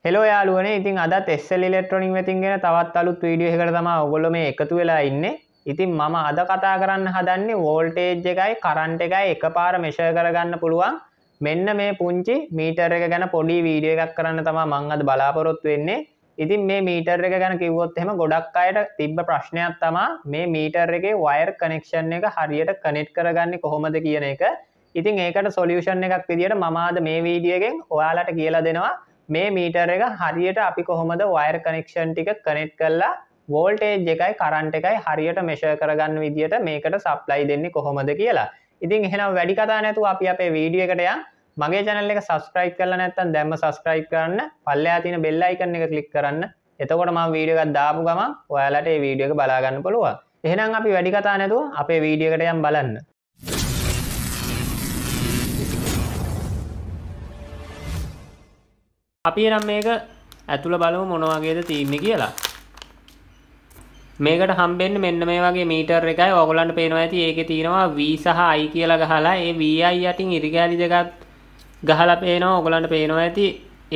Hello යාළුවනේ ඉතින් අදත් SL ඉලෙක්ට්‍රොනික වෙතින් ගෙන තවත් අලුත් වීඩියෝ එකකට තමයි ඔයගොල්ලෝ මේ එකතු වෙලා ඉන්නේ. ඉතින් මම අද කතා කරන්න හදන්නේ වෝල්ටේජ් එකයි කරන්ට් එකයි එකපාර මෙෂර් කරගන්න පුළුවන් මෙන්න මේ පුංචි මීටර් එක ගැන පොඩි වීඩියෝ එකක් කරන්න තමයි මම අද බලාපොරොත්තු වෙන්නේ. ඉතින් මේ මීටර් එක ගැන කිව්වොත් එහෙම ගොඩක් අයට තිබ්බ ප්‍රශ්නයක් තමයි මේ මීටර් එකේ වයර් කනෙක්ෂන් එක හරියට කනෙක්ට් කරගන්නේ කොහොමද කියන එක. ඉතින් ඒකට සොලියුෂන් එකක් විදියට මම අද මේ වීඩියෝ එකෙන් ඔයාලට කියලා දෙනවා මේ මීටර් එක හරියට අපි කොහොමද වයර් කනෙක්ෂන් ටික කනෙක්ට් කරලා වෝල්ටේජ් එකයි කරන්ට් එකයි හරියට මෙෂර් කරගන්න විදියට මේකට සප්ලයි දෙන්නේ කොහොමද කියලා. ඉතින් එහෙනම් වැඩි කතා නැතුව අපි අපේ වීඩියෝ එකට යමු. මගේ channel එක subscribe කරලා නැත්නම් දැම්ම subscribe කරන්න. පල්ලෙහා තියෙන bell icon එක click කරන්න. එතකොට මම වීඩියෝ එකක් දාපු ගමන් ඔයාලට මේ වීඩියෝ එක බලා ගන්න පුළුවන්. එහෙනම් අපි වැඩි කතා නැතුව අපේ වීඩියෝ එකට යමු බලන්න. අපි නම් මේක ඇතුළ බලමු මොන වගේද තියෙන්නේ කියලා. මේකට හම්බෙන්නේ මෙන්න මේ වගේ මීටර් එකයි. ඔයගොල්ලන්ට පේනවා ඇති ඒකේ තියෙනවා V සහ I කියලා ගහලා ඒ VI යටින් ඉරිගෑලි දෙකක් ගහලා පේනවා. ඔයගොල්ලන්ට පේනවා ඇති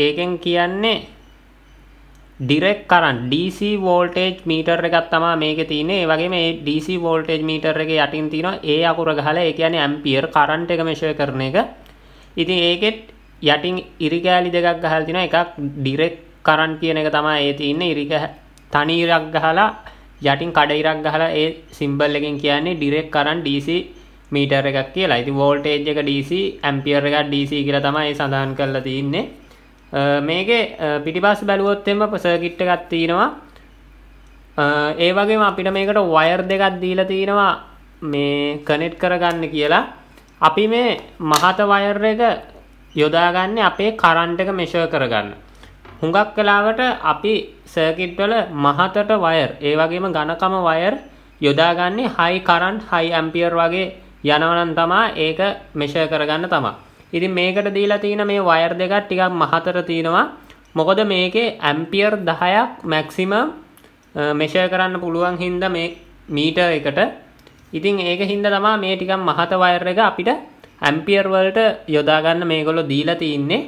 ඒකෙන් කියන්නේ direct current DC voltage meter එකක් තමයි මේකේ තියෙන්නේ. ඒ වගේම මේ DC voltage meter එකේ යටින් තියෙනවා ඒ අකුර ගහලා ඒ කියන්නේ ampere current එක measure කරන එක. ඉතින් ඒකෙත් යටින් ඉරිගෑලි දෙකක් ගහලා තිනවා. එකක් ඩිරෙක්ට් කරන්ට් කියන එක තමයි ඒ තියෙන්නේ. තනි ඉරක් ගහලා යටින් කඩ ඉරක් ගහලා ඒ සිම්බල් එකෙන් කියන්නේ ඩිරෙක්ට් කරන්ට් DC මීටර් එකක් කියලා. ඉතින් වෝල්ටේජ් එක DC, ඇම්පියර් එකක් DC කියලා තමයි ඒ සඳහන් කරලා තියෙන්නේ. මේකේ පිටිපස්ස බැලුවොත් එම්ම සර්කිට් එකක් තියෙනවා. ඒ වගේම අපිට මේකට වයර් දෙකක් දීලා තියෙනවා මේ කනෙක්ට් කරගන්න කියලා. අපි මේ මහත වයර් එක යොදාගන්නේ අපේ කරන්ට් එක මෙෂර් කරගන්න. හුඟක් වෙලාවට අපි සර්කිට් වල මහතට වයර් ඒ වගේම ඝනකම වයර් යොදාගන්නේ හයි කරන්ට් හයි ඇම්පියර් වගේ යනවනම් තමයි ඒක මෙෂර් කරගන්න තමයි. ඉතින් මේකට දීලා තියෙන මේ වයර් දෙකක් ටිකක් මහතට තියෙනවා. මොකද මේකේ ඇම්පියර් 10ක් මැක්සිමම් මෙෂර් කරන්න පුළුවන් හින්දා මේ මීටර් එකට. ඉතින් ඒක හින්දා තමයි මේ ටිකක් මහත වයර් එක අපිට ඇම්පියර් වලට යොදා ගන්න මේගොල්ලෝ දීලා තින්නේ.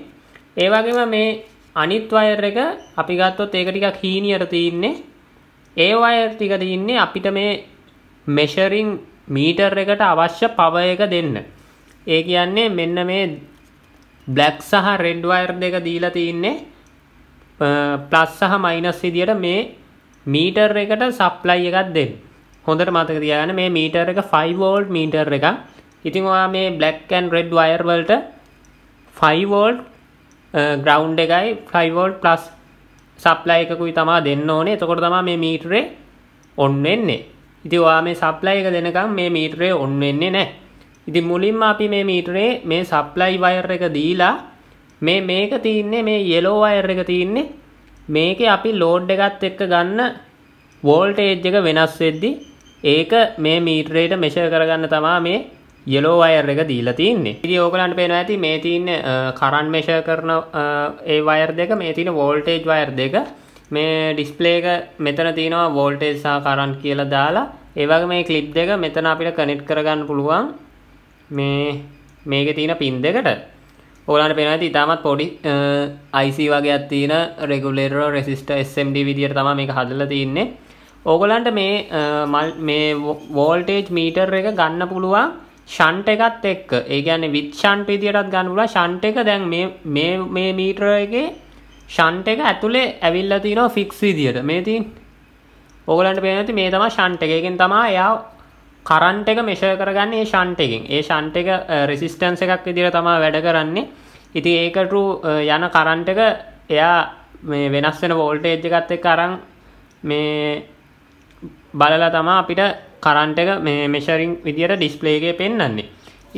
ඒ වගේම මේ අනිත් වයර් එක අපි ගත්තොත් ඒක ටිකක් හීනියට තින්නේ. ඒ වයර් ටික තින්නේ අපිට මේ මෙෂරින් මීටර් එකට අවශ්‍ය පවර් එක දෙන්න. ඒ කියන්නේ මෙන්න මේ බ්ලැක් සහ රෙඩ් වයර් දෙක දීලා තින්නේ ප්ලස් සහ මයිනස් විදියට මේ මීටර් එකට සප්ලයි එකක් දෙන්න. හොඳට මතක තියාගන්න මේ මීටර් එක 5 වෝල්ට් මීටර් එකක්. ඉතින් ඔයා මේ black and red wire වලට 5 volt ground එකයි 5 volt plus supply එකකුයි තමයි දෙන්න ඕනේ. එතකොට තමයි මේ මීටරේ on වෙන්නේ. ඉතින් ඔයා මේ supply එක දෙනකම් මේ මීටරේ on වෙන්නේ නැහැ. ඉතින් මුලින්ම අපි මේ මීටරේ මේ supply wire එක දීලා මේක තින්නේ මේ yellow wire එක තින්නේ මේකේ අපි load එකත් එක්ක ගන්න voltage එක වෙනස් වෙද්දි ඒක මේ මීටරේට measure කරගන්න තමයි මේ yellow wire එක දීලා තින්නේ. ඉතින් ඕගලන්ට පේනවා ඇති මේ තියෙන්නේ current measure කරන ඒ wire දෙක, මේ තියෙන voltage wire දෙක. මේ display එක මෙතන තියෙනවා voltage සහ current කියලා දාලා. ඒ වගේ මේ clip දෙක මෙතන අපිට connect කරගන්න පුළුවන් මේකේ තියෙන pin දෙකට. ඕගලන්ට පේනවා ඇති ඉතාමත් පොඩි IC වගේක් තියෙන regulator resistor SMD විදියට තමයි මේක හදලා තින්නේ. ඕගලන්ට මේ voltage meter එක ගන්න පුළුවන් ෂන්ට් එකත් එක්ක. ඒ කියන්නේ with ෂන්ට් විදියටත් ගන්න පුළුවන්. ෂන්ට් එක දැන් මේ මීටර එකේ ෂන්ට් එක ඇතුලේ ඇවිල්ලා තිනවා ෆික්ස් විදියට. මේ තියෙන්නේ. ඕගලන්ට පේනවා ඇති මේ තමයි ෂන්ට් එක. ඒකෙන් තමයි එයා කරන්ට් එක මෙෂර් කරගන්නේ මේ ෂන්ට් එකෙන්. ඒ ෂන්ට් එක රෙසිස්ටන්ස් එකක් විදියට තමයි වැඩ කරන්නේ. ඉතින් ඒකට යන කරන්ට් එක එයා මේ වෙනස් වෙන වෝල්ටේජ් එකත් එක්ක අරන් මේ බලලා තමයි අපිට කරන්ට් එක මේ මෙෂරින් විදියට ඩිස්ප්ලේ එකේ පෙන්වන්නේ.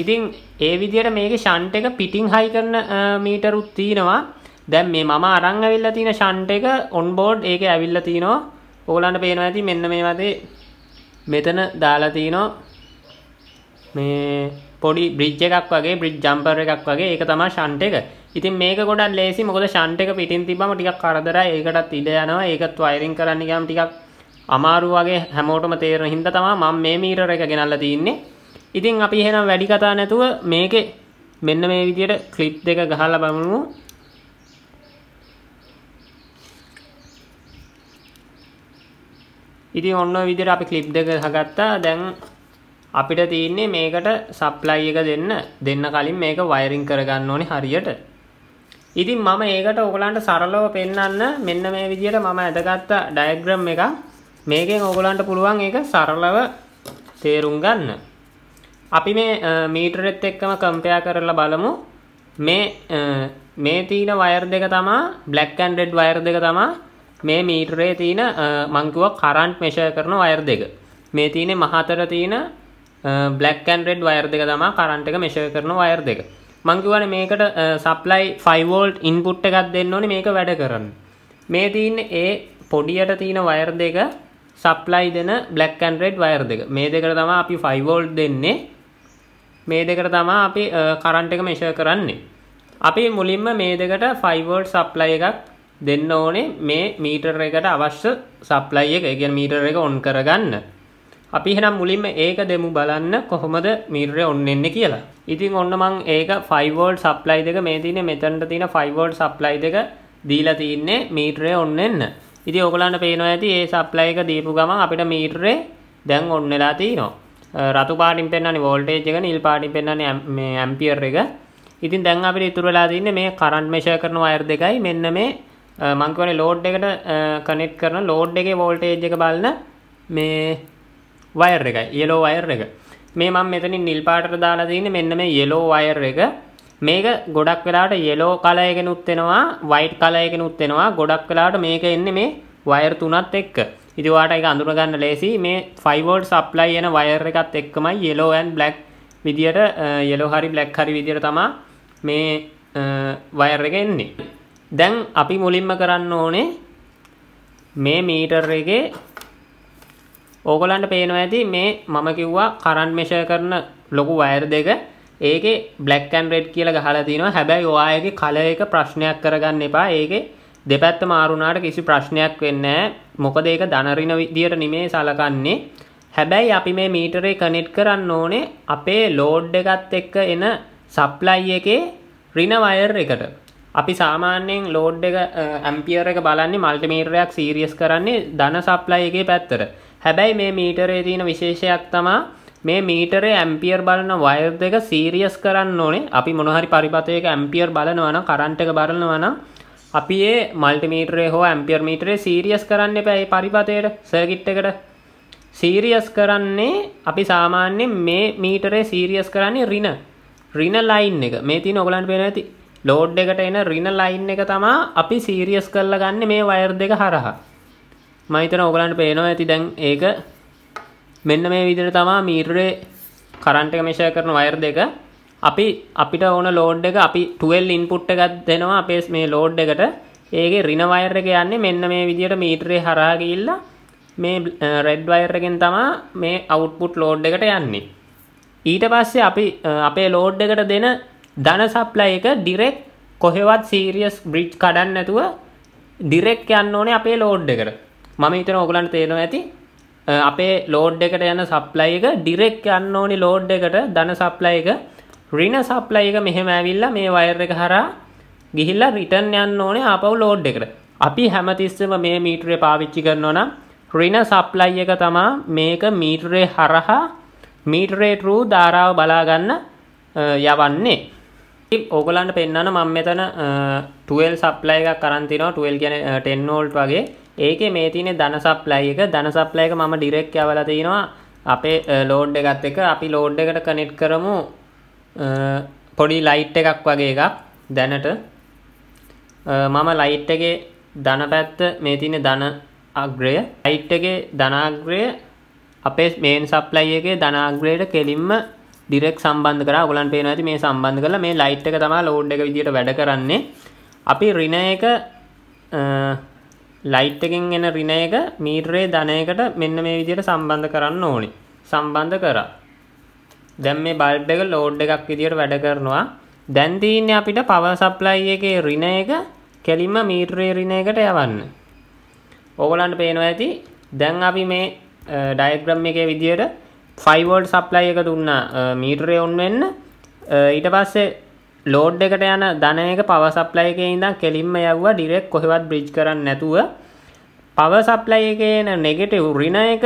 ඉතින් ඒ විදියට මේකේ ෂන්ට් එක පිටින් හයි කරන මීටරුත් තියෙනවා. දැන් මේ මම අරන් ඇවිල්ලා තියෙන ෂන්ට් එක ඔන් බෝඩ් ඒකේ ඇවිල්ලා තිනවා. ඕගොල්ලන්ට පේනවා ඇති මෙන්න මේ වගේ මෙතන දාලා තිනවා මේ පොඩි බ්‍රිජ් එකක් වගේ බ්‍රිජ් ජම්පර් එකක් වගේ. ඒක තමයි ෂන්ට් එක. ඉතින් මේක ගොඩක් ලේසි. මොකද ෂන්ට් එක පිටින් තිබ්බම ටිකක් කරදරයි. ඒකටත් ඉඩ යනවා. ඒකත් වයරින් කරන්න ගියාම ටිකක් අමාරු වගේ හැමෝටම තේරෙන හින්දා තමයි මම මේ මීටර් එක ගෙනල්ලා තින්නේ. ඉතින් අපි එහෙනම් වැඩි කතා නැතුව මේකේ මෙන්න මේ විදියට ක්ලිප් දෙක ගහලා බලමු. ඉතින් ඔන්න ඔය විදිහට අපි ක්ලිප් දෙක ගහගත්තා. දැන් අපිට තියෙන්නේ මේකට සප්ලයි එක දෙන්න කලින් මේක වයරින් කරගන්න ඕනේ හරියට. ඉතින් මම ඒකට ඔයගලන්ට සරලව පෙන්නන්න මෙන්න මේ විදිහට මම අදගත්ත ඩයග්‍රෑම් එකක්. මේකෙන් ඔයගලන්ට පුළුවන් ඒක සරලව තේරුම් ගන්න. අපි මේ මීටරෙත් එක්කම කම්පෙයාර් කරලා බලමු. මේ තියෙන වයර් දෙක තමයි black and red වයර් දෙක තමයි මේ මීටරේ තියෙන මං කිව්වා කරන්ට් මෙෂර් කරන වයර් දෙක. මේ තියෙන්නේ මහතර තියෙන black and red වයර් දෙක තමයි කරන්ට් එක මෙෂර් කරන වයර් දෙක. මං කියවනේ මේකට සප්ලයි 5 වෝල්ට් ඉන්පුට් එකක් දෙන්න ඕනේ මේක වැඩ කරන්න. මේ තියෙන්නේ ඒ පොඩියට තියෙන වයර් දෙක සප්ලයි දෙන black and red වයර් දෙක. මේ දෙකට තමයි අපි 5 වෝල්ට් දෙන්නේ. මේ දෙකට තමයි අපි කරන්ට් එක මෙෂර් කරන්නේ. අපි මුලින්ම මේ දෙකට 5 වෝල්ට් සප්ලයි එකක් දෙන්න ඕනේ මේ මීටර එකට අවශ්‍ය සප්ලයි එක. ඒ කියන්නේ මීටර එක ඔන් කරගන්න. අපි එහෙනම් මුලින්ම ඒක දෙමු බලන්න කොහොමද මීටරේ ඔන් වෙන්නේ කියලා. ඉතින් ඔන්න මම ඒක 5 වෝල්ට් සප්ලයි දෙක මේ තියෙන්නේ මෙතනට තියෙන 5 වෝල්ට් සප්ලයි දෙක දීලා තින්නේ මීටරේ ඔන් වෙන්න. ඉතින් ඔයගලන්ට පේනවා ඇති මේ සප්ලයි එක දීපු ගමන් අපිට මීටරේ දැන් ඔන් වෙලා තියෙනවා. රතු පාටින් පෙන්නන්නේ වෝල්ටේජ් එක, නිල් පාටින් පෙන්නන්නේ මේ ඇම්පියර් එක. ඉතින් දැන් අපිට ඉතුරු වෙලා තින්නේ මේ කරන්ට් මෙෂර් කරන වයර් දෙකයි මෙන්න මේ මම කියන්නේ ලෝඩ් එකට කනෙක්ට් කරන ලෝඩ් එකේ වෝල්ටේජ් එක බලන මේ වයර් එකයි yellow වයර් එක. මේ මම මෙතනින් නිල් පාටට දාලා තියෙන්නේ මෙන්න මේ yellow වයර් එක. මේක ගොඩක් වෙලාවට yellow කලර් එකෙනුත් වෙනවා white කලර් එකෙනුත් වෙනවා. ගොඩක් වෙලාවට මේක එන්නේ මේ වයර් තුනත් එක්ක. ඉතින් ඔයාලට ඒක අඳුර ගන්න ලේසි. මේ 5 වෝල්ට් සප්ලයි එන වයර් එකත් එක්කමයි yellow and black විදියට yellow හරි black හරි විදියට තමයි මේ වයර් එක එන්නේ. දැන් අපි මුලින්ම කරන්න ඕනේ මේ මීටර් එකේ ඕගොල්ලන්ට පේනවා ඇති මේ මම කිව්වා කරන්ට් මෙෂර් කරන ලොකු වයර් දෙක. ඒකේ black and red කියලා ගහලා තිනවා. හැබැයි ඔයාගේ කලර් එක ප්‍රශ්නයක් කරගන්න එපා. ඒකේ දෙපැත්ත මාරු වුණාට කිසි ප්‍රශ්නයක් වෙන්නේ නැහැ. මොකද ඒක ධන ඍණ විදියට නෙමෙයි සලකන්නේ. හැබැයි අපි මේ මීටරේ කනෙක්ට් කරන්න ඕනේ අපේ ලෝඩ් එකත් එක්ක එන සප්ලයි එකේ ඍණ වයර් එකට. අපි සාමාන්‍යයෙන් ලෝඩ් එක ඇම්පියර් එක බලන්නේ මල්ටිමීටරයක් සීරියස් කරන්නේ ධන සප්ලයි එකේ පැත්තට. හැබැයි මේ මීටරේ තියෙන විශේෂයක් තමයි මේ මීටරේ ඇම්පියර් බලන වයර් දෙක සීරියස් කරන්න ඕනේ. අපි මොන හරි පරිපතයක ඇම්පියර් බලනවා නම් කරන්ට් එක බලනවා නම් අපි ඒ මල්ටිමීටරේ හෝ ඇම්පියර් මීටරේ සීරියස් කරන්න එපා. ඒ පරිපතයට සර්කිට් එකට සීරියස් කරන්නේ අපි සාමාන්‍යයෙන් මේ මීටරේ සීරියස් කරන්නේ ඍණ ලයින් එක. මේ තියෙන ඔයගලන්ට පේනවා ඇති ලෝඩ් එකට එන ඍණ ලයින් එක තමයි අපි සීරියස් කරලා ගන්න මේ වයර් දෙක හරහා. මම හිතන ඔයගලන්ට පේනවා ඇති දැන් ඒක මෙන්න මේ විදිහට තමයි මීටරේ කරන්ට් එක මෙෂර් කරන වයර් දෙක. අපිට ඕන ලෝඩ් එක අපි 12 ඉන්පුට් එකක් දෙනවා අපේ මේ ලෝඩ් එකට. ඒකේ ඍණ වයර් එක යන්නේ මෙන්න මේ විදිහට මීටරේ හරහා ගිහිල්ලා මේ රෙඩ් වයර් එකෙන් තමයි මේ අවුට්පුට් ලෝඩ් එකට යන්නේ. ඊට පස්සේ අපි අපේ ලෝඩ් එකට දෙන ධන සප්ලයි එක ඩිරෙක්ට් කොහෙවත් සීරියස් බ්‍රිජ් කඩන්න නැතුව ඩිරෙක්ට් යන්න ඕනේ අපේ ලෝඩ් එකට. මම හිතනවා ඔයගලන්ට තේරෙනවා ඇති. අපේ ලෝඩ් එකට යන සප්ලයි එක ඩිරෙක්ට් යන්න ඕනේ ලෝඩ් එකට ධන සප්ලයි එක. ඍණ සප්ලයි එක මෙහෙම ඇවිල්ලා මේ වයර් එක හරහා ගිහිල්ලා රිටර්න් යන්න ඕනේ ආපහු ලෝඩ් එකට. අපි හැමතිස්සෙම මේ මීටරේ පාවිච්චි කරනවා නම් ඍණ සප්ලයි එක තමයි මේක මීටරේ හරහා මීටරේ ට්‍රූ ධාරාව බලා ගන්න යවන්නේ. ඕගලන්ට පෙන්නන්න මම මෙතන 12 සප්ලයි එකක් අරන් තිනවා. 12 කියන්නේ 10 වෝල්ට් වගේ. ඒකේ මේ තියෙන ධන සප්ලයි එක මම ඩිරෙක්ට් යවලා තිනවා අපේ ලෝඩ් එකත් එක්ක. අපි ලෝඩ් එකට කනෙක්ට් කරමු පොඩි ලයිට් එකක් වගේ එකක් දැනට. මම ලයිට් එකේ ධන පැත්ත මේ තියෙන ධන අග්‍රය, ලයිට් එකේ ධන අග්‍රය අපේ මේන් සප්ලයි එකේ ධන අග්‍රයට කෙලින්ම ඩිරෙක්ට් සම්බන්ධ කරා. ඔයගලන්ට පේනවා ඇති මේ සම්බන්ධ කරලා මේ ලයිට් එක තමයි ලෝඩ් එක විදියට වැඩ කරන්නේ. අපි ඍණ එක ලයිට් එකෙන් එන ඍණ එක මීටරේ ධනයකට මෙන්න මේ විදියට සම්බන්ධ කරන්න ඕනේ. සම්බන්ධ කරා. දැන් මේ බල්බ් එක ලෝඩ් එකක් විදියට වැඩ කරනවා. දැන් තියෙන්නේ අපිට පවර් සප්ලයි එකේ ඍණ එක කෙලින්ම මීටරේ ඍණ එකට යවන්න. ඕගලන්ට පේනවා ඇති දැන් අපි මේ ඩයග්‍රෑම් එකේ විදියට 5 වෝල්ට් සප්ලයි එක දුන්නා මීටරේ ඔන් වෙන්න. ඊට පස්සේ ලෝඩ් එකට යන ධන එක පවර් සප්ලයි එකේ ඉඳන් කෙලින්ම යවුවා ඩිරෙක්ට් කොහෙවත් බ්‍රිජ් කරන්නේ නැතුව. power supply එකේ එන negative ඍණ එක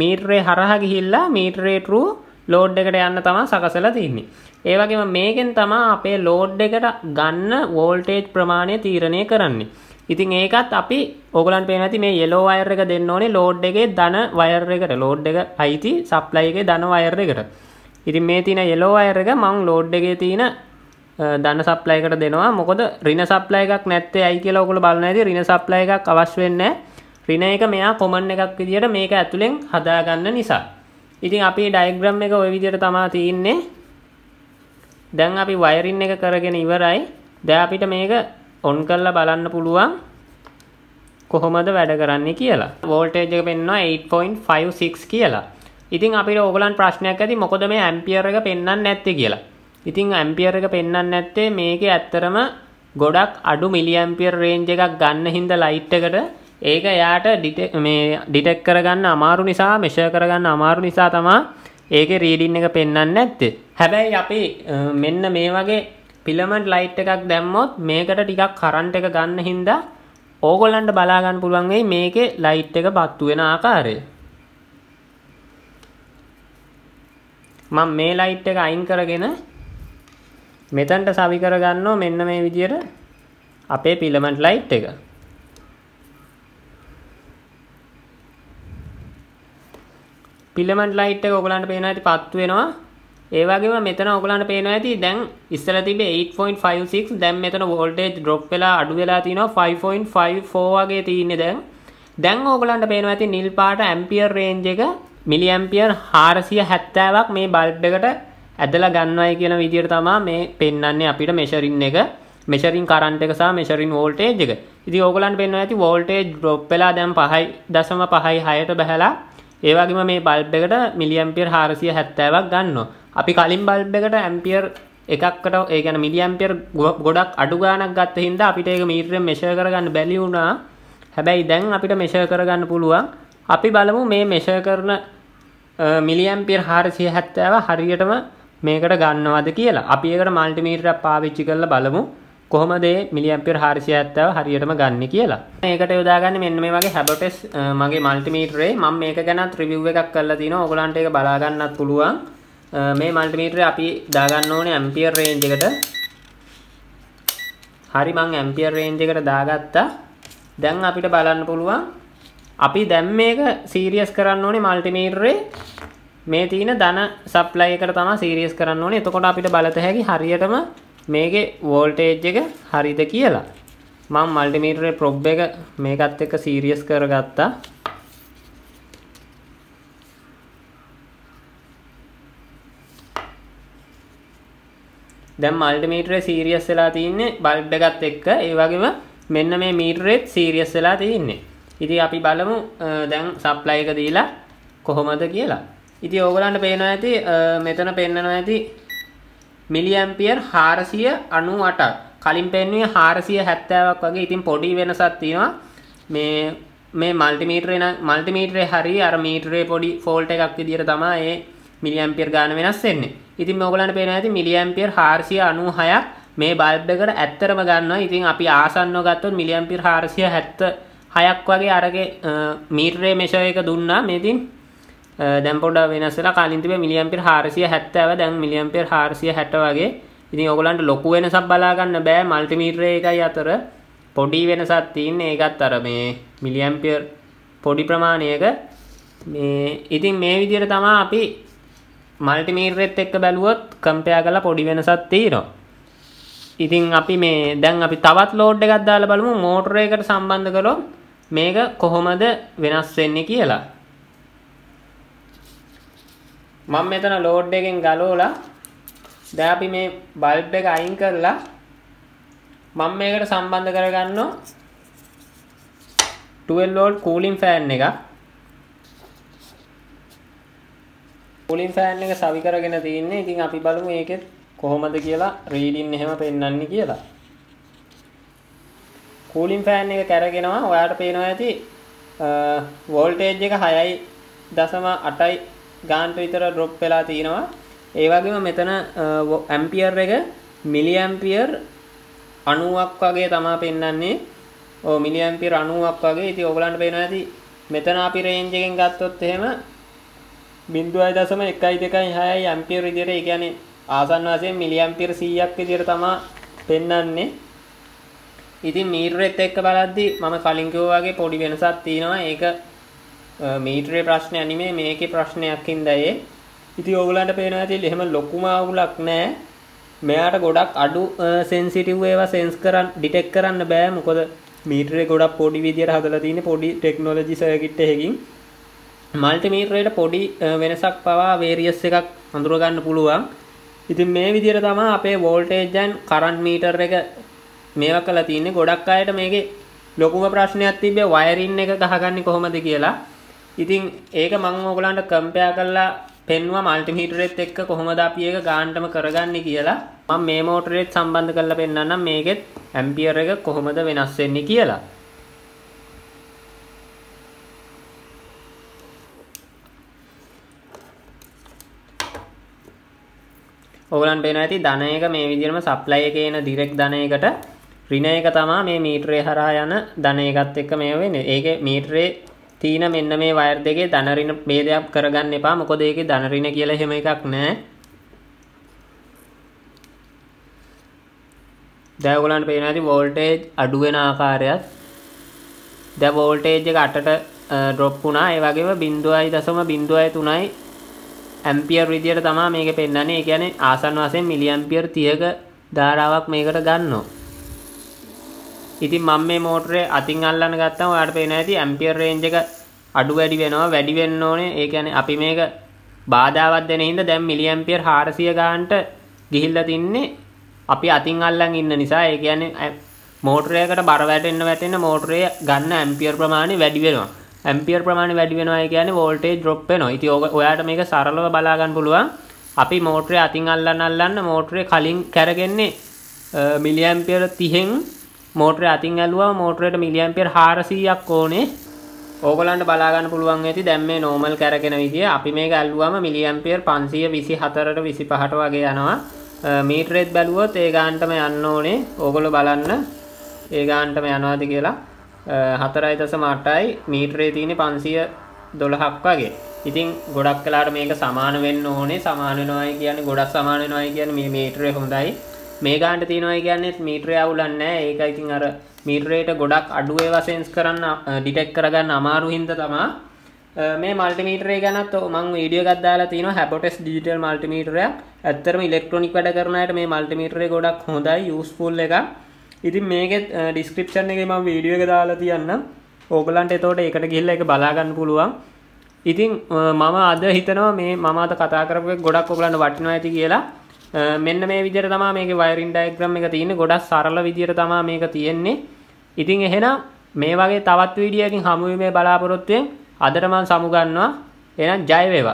මීටරේ හරහා ගිහිල්ලා මීටරේ true load එකට යන්න තමයි සකසලා තින්නේ. ඒ වගේම මේකෙන් තමයි අපේ load එකට ගන්න voltage ප්‍රමාණය තීරණය කරන්නේ. ඉතින් ඒකත් අපි ඕගලන්ට පේනවා ඇති මේ yellow wire එක දෙන්න ඕනේ load එකේ ධන wire එකට. load එක අයිති supply එකේ ධන wire එකට. ඉතින් මේ තියෙන yellow wire එක මම load එකේ තියෙන ධන supply එකට දෙනවා. මොකද ඍණ supply එකක් නැත්තේ ඇයි කියලා ඔයගොල්ලෝ බලන ඇති ඍණ supply එකක් අවශ්‍ය වෙන්නේ නැහැ. ඍණ එක මෙයා common එකක් විදියට මේක ඇතුලෙන් හදාගන්න නිසා. ඉතින් අපි diagram එක ওই විදියට තමයි තියෙන්නේ. දැන් අපි wiring එක කරගෙන ඉවරයි. දැන් අපිට මේක on කරලා බලන්න පුළුවන් කොහොමද වැඩ කරන්නේ කියලා. voltage එක පෙන්වනවා 8.56 කියලා. ඉතින් අපිට ඕගලන් ප්‍රශ්නයක් ඇති මොකද මේ ampere එක පෙන්වන්නේ නැත්තේ කියලා. ඉතින් ampere එක පෙන්වන්නේ නැත්තේ මේකේ ඇත්තරම ගොඩක් අඩු milliampere range එකක් ගන්න හින්දා light එකට ඒක යාට ඩිටෙක්ට් කරගන්න අමාරු නිසා මෙෂර් කරගන්න අමාරු නිසා තමයි ඒකේ රීඩින් එක පෙන්වන්නේ නැත්තේ. හැබැයි අපි මෙන්න මේ වගේ filament light එකක් දැම්මොත් මේකට ටිකක් කරන්ට් එක ගන්න හින්දා ඕගොල්ලන්ට බලා ගන්න පුළුවන් වෙයි මේකේ light එක පත්තු වෙන ආකාරය. මම මේ light එක අයින් කරගෙන මෙතනට සවි කරගන්නවා මෙන්න මේ විදියට අපේ filament light එක. filament light එක ඔයගලන්ට පේනවා ඇති පත්තු වෙනවා. ඒ වගේම මෙතන ඔයගලන්ට පේනවා ඇති දැන් ඉස්සලා තිබ්බේ 8.56 දැන් මෙතන voltage drop වෙලා අඩු වෙලා තිනවා 5.54 වගේ තියෙන්නේ දැන්. දැන් ඔයගලන්ට පේනවා ඇති නිල් පාට ampere range එක milliampere 470ක් මේ bulb එකට ඇදලා ගන්නවයි කියන විදියට තමයි මේ පෙන්වන්නේ අපිට measuring එක. measuring current එක සහ measuring voltage එක. ඉතින් ඔයගලන්ට පේනවා ඇති voltage drop වෙලා දැන් 5.56ට බහැලා ඒ වගේම මේ බල්බ් එකට මිලිඇම්පියර් 470ක් ගන්නවා. අපි කලින් බල්බ් එකට ඇම්පියර් එකකට ඒ කියන්නේ මිලිඇම්පියර් ගොඩක් අඩු ගාණක් ගත්ත හින්දා අපිට ඒක මීටරෙන් මෙෂර් කරගන්න බැරි වුණා. හැබැයි දැන් අපිට මෙෂර් කරගන්න පුළුවන්. අපි බලමු මේ මෙෂර් කරන මිලිඇම්පියර් 470 හරියටම මේකට ගන්නවද කියලා. අපි ඒකට මල්ටිමීටරයක් පාවිච්චි කරලා බලමු. කොහොමද මේ මිලිඇම්පියර් 470 හරියටම ගන්න කියලා. මේකට යොදාගන්නේ මෙන්න මේ වගේ HABOTEST මගේ මල්ටිමීටරේ මම මේක ගැනත් රිවිව් එකක් කරලා තිනවා. ඔයගලන්ට ඒක බලා ගන්නත් පුළුවන්. මේ මල්ටිමීටරේ අපි දාගන්න ඕනේ ඇම්පියර් රේන්ජ් එකට. හරි මම ඇම්පියර් රේන්ජ් එකට දාගත්තා. දැන් අපිට බලන්න පුළුවන් අපි දැන් මේක සීරියස් කරන්න ඕනේ මල්ටිමීටරේ මේ තියෙන ධන සප්ලයි එකට තමයි සීරියස් කරන්න ඕනේ. එතකොට අපිට බලත හැකි හරියටම මේකේ voltage එක හරිද කියලා. මම මල්ටිමීටරේ probe එක මේකත් එක්ක සීරියස් කරගත්තා. දැන් මල්ටිමීටරේ සීරියස් වෙලා තින්නේ බල්බ් එකත් එක්ක. ඒ වගේම මෙන්න මේ මීටරෙත් සීරියස් වෙලා තින්නේ. ඉතින් අපි බලමු දැන් සප්ලයි එක දීලා කොහොමද කියලා. ඉතින් ඕගලන්ට පේනවා ඇති මෙතන පෙන්නනවා ඇති මිලිඇම්පියර් 498ක්. කලින් පෙන්නුවේ 470ක් වගේ. ඉතින් පොඩි වෙනසක් තියෙනවා. මේ මල්ටිමීටරේ හරිය අර මීටරේ පොඩි ෆෝල්ට් එකක් විදියට තමයි මේ මිලිඇම්පියර් ගාන වෙනස් වෙන්නේ. ඉතින් මේ ඔයගලන්ට පේනවා ඇති මිලිඇම්පියර් 496ක් මේ බල්බ් එකට ඇත්තරම ගන්නවා. ඉතින් අපි ආසන්නව ගත්තොත් මිලිඇම්පියර් 476ක් වගේ අරගේ මීටරේ මෙෂර් එක දුන්නා. මේ ඉතින් දැන් පොඩ්ඩක් වෙනස් වෙලා කලින් තිබේ මිලිඇම්පියර් 470 දැන් මිලිඇම්පියර් 460 වගේ. ඉතින් ඔයගලන්ට ලොකු වෙනසක් බලා ගන්න බෑ මල්ටිමීටරේ එකයි අතර පොඩි වෙනසක් තියෙන්නේ. ඒකත් අර මේ මිලිඇම්පියර් පොඩි ප්‍රමාණයක මේ ඉතින් මේ විදිහට තමයි අපි මල්ටිමීටරෙත් එක්ක බැලුවොත් කම්පෙයාර් කරලා පොඩි වෙනසක් තියෙනවා. ඉතින් අපි මේ දැන් අපි තවත් ලෝඩ් එකක් දාලා බලමු මෝටර එකට සම්බන්ධ කළොත් මේක කොහොමද වෙනස් වෙන්නේ කියලා. මම මෙතන ලෝඩ් එකෙන් ගලවලා දැන් අපි මේ බල්බ් එක අයින් කරලා මම මේකට සම්බන්ධ කරගන්නවා 12 වෝල්ට් කූලින් ෆෑන් එක. කූලින් ෆෑන් එක සවි කරගෙන තින්නේ. ඉතින් අපි බලමු මේකෙත් කොහොමද කියලා රීඩින් එහෙම පෙන්වන්නේ කියලා. කූලින් ෆෑන් එක කරගෙනවා. ඔයාලට පේනවා ඇති වෝල්ටේජ් එක 6.8යි ගානට විතර ඩ්‍රොප් වෙලා තිනවා. ඒ වගේම මෙතන ඇම්පියර් එක මිලිඇම්පියර් 90ක් වගේ තමයි පෙන්වන්නේ. ඔව් මිලි ඇම්පියර 90ක් වගේ. ඉතින් ඔයගලන්ට පේනවා ඇති මෙතන අපි රේන්ජ් එකෙන් ගත්තොත් එහෙම 0.126 ඇම්පියර විදියට ඒ කියන්නේ ආසන්න වශයෙන් මිලි ඇම්පියර 100ක් විදියට තමයි පෙන්වන්නේ. ඉතින් මීටරෙත් එක්ක බලද්දි මම කලින් කිව්වා වගේ පොඩි වෙනසක් තියෙනවා. ඒක මීටරේ ප්‍රශ්නයක් නෙමෙයි මේකේ ප්‍රශ්නයක් හින්දා ඒ. ඉතින් ඕගලන්ට පේනවා ඇති එහෙම ලොකුම අවුලක් නැහැ. මෙයාට ගොඩක් අඩු සෙන්සිටිව් ඒවා සෙන්ස් කරන් ඩිටෙක්ට් කරන්න බෑ. මොකද මීටරේ ගොඩක් පොඩි විදියට හදලා තියෙන්නේ පොඩි ටෙක්නොලොජි සර්කිට් එකකින්. මල්ටිමීටරේට පොඩි වෙනසක් පවා වේරියස් එකක් අඳුර ගන්න පුළුවන්. ඉතින් මේ විදියට තමයි අපේ වෝල්ටේජ් and කරන්ට් මීටර් එක මේවා කරලා තියෙන්නේ. ගොඩක් අයට මේකේ ලොකුම ප්‍රශ්නයක් තිබ්බේ වයරින් එක ගහගන්නේ කොහොමද කියලා. ඉතින් ඒක මම ඕගලන්ට කම්පෙයාර් කරලා පෙන්නුවා මල්ටිමීටරෙත් එක්ක කොහොමද අපි ඒක ගානටම කරගන්නේ කියලා. මම මේ මෝටරේත් සම්බන්ධ කරලා පෙන්නන්නම් මේකෙත් ඇම්පියර් එක කොහොමද වෙනස් වෙන්නේ කියලා. ඕගලන්ට පේනවා ඇති ධන එක මේ විදිහටම සප්ලයි එකේ එන ඩිරෙක්ට් ධන එකට ඍණ එක තමයි මේ මීටරේ හරහා යන ධන එකත් එක්ක මේ වෙන්නේ. ඒකේ මීටරේ තියෙන මෙන්න මේ වයර් දෙකේ ධන ඍණ ભેදයක් කරගන්න එපා. මොකද ඒකේ ධන ඍණ කියලා එහෙම එකක් නැහැ. දැන් ඔයගලන්ට පේනවා ඇති වෝල්ටේජ් අඩු වෙන ආකාරයත්. දැන් වෝල්ටේජ් එක 8ට ඩ්‍රොප් වුණා. ඒ වගේම 0.03යි ඇම්පියර් විදියට තමයි මේක පෙන්නන්නේ. ඒ කියන්නේ ආසන්න වශයෙන් මිලි ඇම්පියර් 30ක ධාරාවක් මේකට ගන්නවා. ඉතින් මම මේ මෝටරේ අතින් අල්ලන්න ගත්තම ඔයාලට පේනවා ඇති ඇම්පියර් රේන්ජ් එක අඩු වැඩි වෙනවා. වැඩි වෙන්න ඕනේ. ඒ කියන්නේ අපි මේක බාධාවක් දෙන හින්දා දැන් මිලි ඇම්පියර් 400 ගානට ගිහිල්ලා තින්නේ අපි අතින් අල්ලන් ඉන්න නිසා. ඒ කියන්නේ මෝටරයකට බර වැටෙන්න මෝටරේ ගන්න ඇම්පියර් ප්‍රමාණය වැඩි වෙනවා. ඇම්පියර් ප්‍රමාණය වැඩි වෙනවා ඒ කියන්නේ වෝල්ටේජ් ඩ්‍රොප් වෙනවා. ඉතින් ඔයාලට මේක සරලව බලා ගන්න පුළුවන්. අපි මෝටරේ අතින් අල්ලන්න මෝටරේ කලින් කරගෙන්නේ මිලි ඇම්පියර් 30න් මෝටරේ අතින් ඇල්ලුවා මෝටරේට මිලි ඇම්පියර් 400ක් ඕනේ. ඕගලන්ට බලා ගන්න පුළුවන් ඇති දැන් මේ නෝමල් කරගෙන විදිය අපි මේක ඇල්ලුවාම මිලි ඇම්පියර් 524ට 25ට වගේ යනවා. මීටරෙත් බැලුවොත් ඒ ගානටම යන්න ඕනේ. ඕගොල්ලෝ බලන්න ඒ ගානටම යනවාද කියලා. 4.8යි මීටරේ තියෙන්නේ 512ක් වගේ. ඉතින් ගොඩක් වෙලාවට මේක සමාන වෙන්න ඕනේ. සමාන වෙනවායි කියන්නේ ගොඩක් සමාන වෙනවායි කියන්නේ මේ මීටරේ හොඳයි. මේ ගානට තියෙනවායි කියන්නේ මීටරේ අවුලක් නැහැ. ඒක ඉතින් අර මීටරේට ගොඩක් අඩු ඒවා සෙන්ස් කරන්න ඩිටෙක්ට් කරගන්න අමාරු හින්දා තමයි මේ මල්ටිමීටරේ ගැනත් මම වීඩියෝ එකක් දාලා තිනවා HABOTEST ඩිජිටල් මල්ටිමීටරයක්. ඇත්තටම ඉලෙක්ට්‍රොනික වැඩ කරන අයට මේ මල්ටිමීටරේ ගොඩක් හොඳයි යූස්ෆුල් එකක්. ඉතින් මේකේ ඩිස්ක්‍රිප්ෂන් එකේ මම වීඩියෝ එක දාලා තියන්නම්. ඕගලන්ට එතකොට ඒකට ගිහිල්ලා ඒක බලා ගන්න පුළුවන්. ඉතින් මම අද හිතනවා මේ මම අද කතා කරපු එක ගොඩක් ඕගලන්ට වටිනවා ඇති කියලා. මෙන්න මේ විදිහට තමයි මේකේ වයරින් ඩයග්‍රෑම් එක තියෙන්නේ. ගොඩක් සරල විදිහට තමයි මේක තියෙන්නේ. ඉතින් එහෙනම් මේ වගේ තවත් වීඩියෝ එකකින් හමු වීමේ බලාපොරොත්තුෙන් අදට මම සමු ගන්නවා. එහෙනම් ජය වේවා.